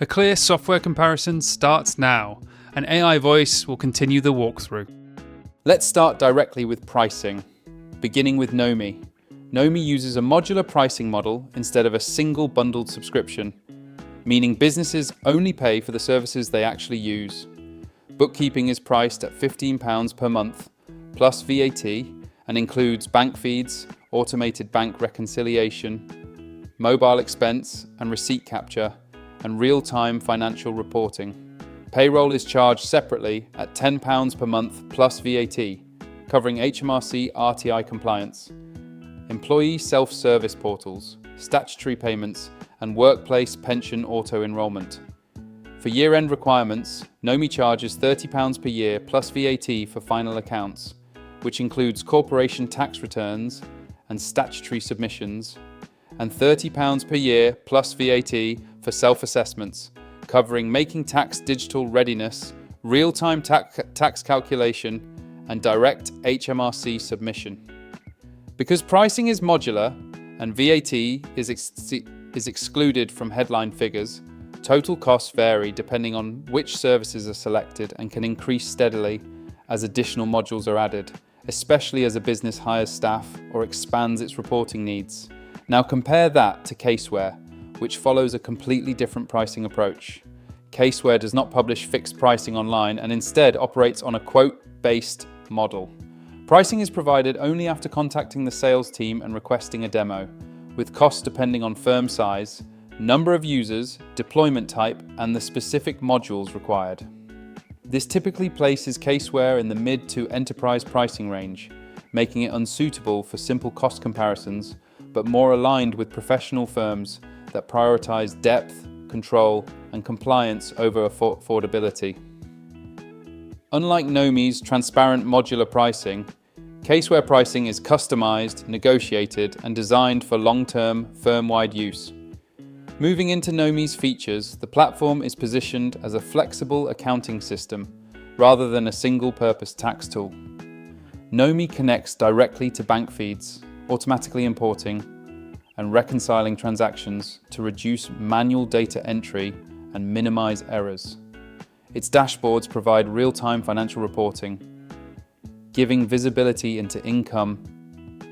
A clear software comparison starts now. An AI voice will continue the walkthrough. Let's start directly with pricing, beginning with Nomi. Nomi uses a modular pricing model instead of a single bundled subscription, meaning businesses only pay for the services they actually use. Bookkeeping is priced at £15 per month, plus VAT, and includes bank feeds, automated bank reconciliation, mobile expense and receipt capture, and real-time financial reporting. Payroll is charged separately at £10 per month plus VAT, covering HMRC RTI compliance. Employee self-service portals, statutory payments, and workplace pension auto-enrolment. For year-end requirements, Nomi charges £30 per year plus VAT for final accounts, which includes corporation tax returns and statutory submissions, and £30 per year plus VAT for self-assessments, covering making tax digital readiness, real-time tax calculation, and direct HMRC submission. Because pricing is modular and VAT is excluded from headline figures, total costs vary depending on which services are selected and can increase steadily as additional modules are added, especially as a business hires staff or expands its reporting needs. Now compare that to CaseWare, which follows a completely different pricing approach. CaseWare does not publish fixed pricing online and instead operates on a quote-based model. Pricing is provided only after contacting the sales team and requesting a demo, with costs depending on firm size, number of users, deployment type, and the specific modules required. This typically places CaseWare in the mid to enterprise pricing range, making it unsuitable for simple cost comparisons, but more aligned with professional firms that prioritize depth, control, and compliance over affordability. Unlike Nomi's transparent modular pricing, CaseWare pricing is customized, negotiated, and designed for long-term, firm-wide use. Moving into Nomi's features, the platform is positioned as a flexible accounting system rather than a single-purpose tax tool. Nomi connects directly to bank feeds, automatically importing and reconciling transactions to reduce manual data entry and minimize errors. Its dashboards provide real-time financial reporting, giving visibility into income,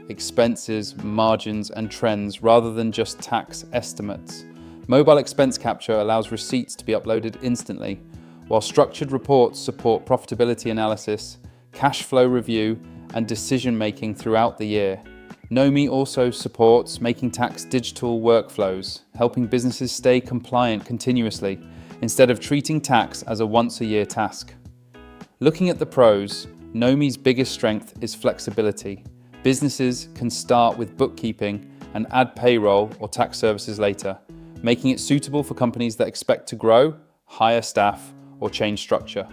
expenses, margins, and trends rather than just tax estimates. Mobile expense capture allows receipts to be uploaded instantly, while structured reports support profitability analysis, cash flow review, and decision-making throughout the year. Nomi also supports making tax digital workflows, helping businesses stay compliant continuously instead of treating tax as a once-a-year task. Looking at the pros, Nomi's biggest strength is flexibility. Businesses can start with bookkeeping and add payroll or tax services later, making it suitable for companies that expect to grow, hire staff, or change structure.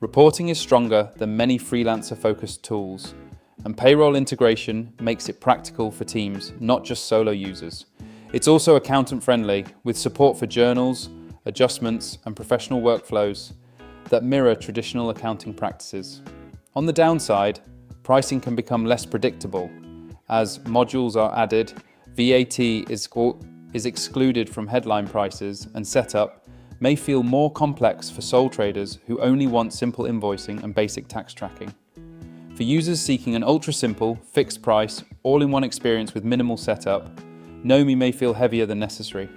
Reporting is stronger than many freelancer-focused tools, and payroll integration makes it practical for teams, not just solo users. It's also accountant-friendly, with support for journals, adjustments, and professional workflows that mirror traditional accounting practices. On the downside, pricing can become less predictable. As modules are added, VAT is excluded from headline prices, and setup may feel more complex for sole traders who only want simple invoicing and basic tax tracking. For users seeking an ultra-simple, fixed price, all-in-one experience with minimal setup, Nomi may feel heavier than necessary.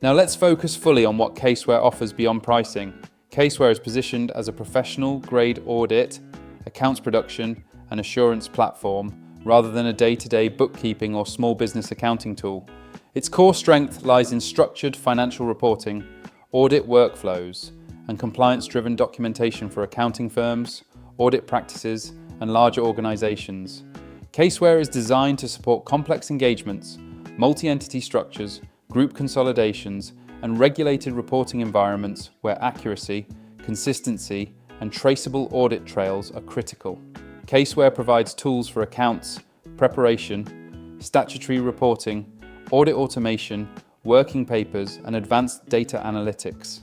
Now let's focus fully on what CaseWare offers beyond pricing. CaseWare is positioned as a professional-grade audit, accounts production, and assurance platform, rather than a day-to-day bookkeeping or small business accounting tool. Its core strength lies in structured financial reporting, audit workflows, and compliance-driven documentation for accounting firms, audit practices, and larger organizations. CaseWare is designed to support complex engagements, multi-entity structures, group consolidations, and regulated reporting environments where accuracy, consistency, and traceable audit trails are critical. CaseWare provides tools for accounts, preparation, statutory reporting, audit automation, working papers, and advanced data analytics.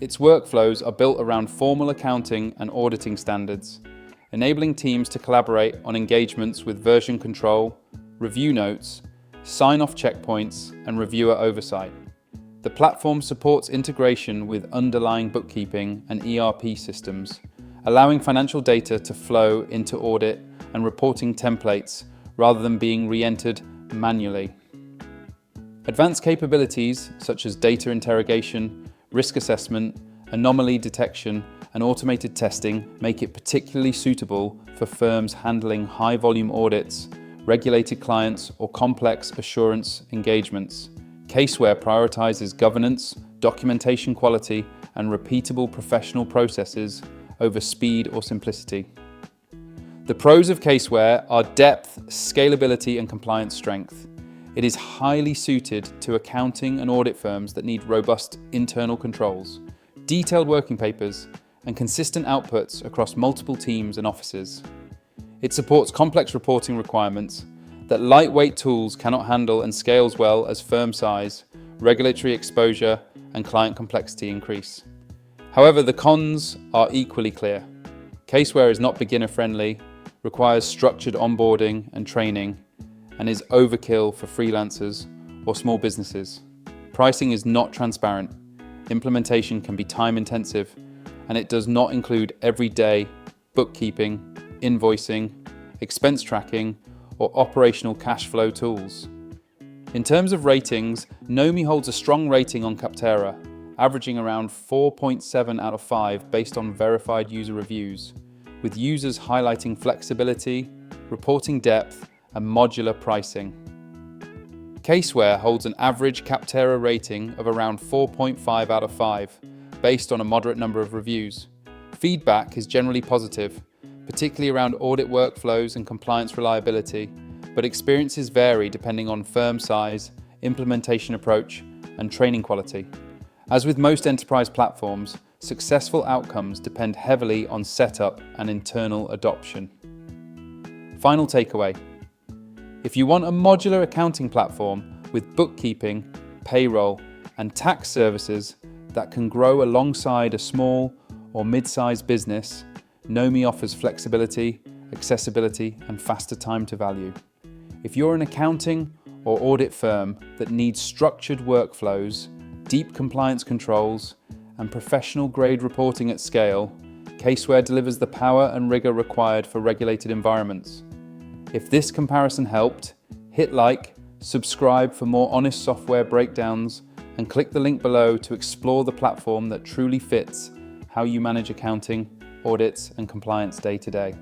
Its workflows are built around formal accounting and auditing standards, enabling teams to collaborate on engagements with version control, review notes, sign-off checkpoints, and reviewer oversight. The platform supports integration with underlying bookkeeping and ERP systems, allowing financial data to flow into audit and reporting templates rather than being re-entered manually. Advanced capabilities such as data interrogation, risk assessment, anomaly detection, and automated testing make it particularly suitable for firms handling high-volume audits, regulated clients, or complex assurance engagements. CaseWare prioritizes governance, documentation quality, and repeatable professional processes over speed or simplicity. The pros of CaseWare are depth, scalability, and compliance strength. It is highly suited to accounting and audit firms that need robust internal controls, detailed working papers, and consistent outputs across multiple teams and offices. It supports complex reporting requirements that lightweight tools cannot handle and scales well as firm size, regulatory exposure, and client complexity increase. However, the cons are equally clear. CaseWare is not beginner-friendly, requires structured onboarding and training, and is overkill for freelancers or small businesses. Pricing is not transparent, implementation can be time-intensive, and it does not include everyday bookkeeping, invoicing, expense tracking, or operational cash flow tools. In terms of ratings, Nomi holds a strong rating on Capterra, averaging around 4.7 out of 5 based on verified user reviews, with users highlighting flexibility, reporting depth, and modular pricing. CaseWare holds an average Capterra rating of around 4.5 out of 5, based on a moderate number of reviews. Feedback is generally positive, particularly around audit workflows and compliance reliability, but experiences vary depending on firm size, implementation approach, and training quality. As with most enterprise platforms, successful outcomes depend heavily on setup and internal adoption. Final takeaway. If you want a modular accounting platform with bookkeeping, payroll, and tax services that can grow alongside a small or mid-sized business, Nomi offers flexibility, accessibility, and faster time to value. If you're an accounting or audit firm that needs structured workflows, deep compliance controls, and professional-grade reporting at scale, CaseWare delivers the power and rigor required for regulated environments. If this comparison helped, hit like, subscribe for more honest software breakdowns, and click the link below to explore the platform that truly fits how you manage accounting, audits, and compliance day to day.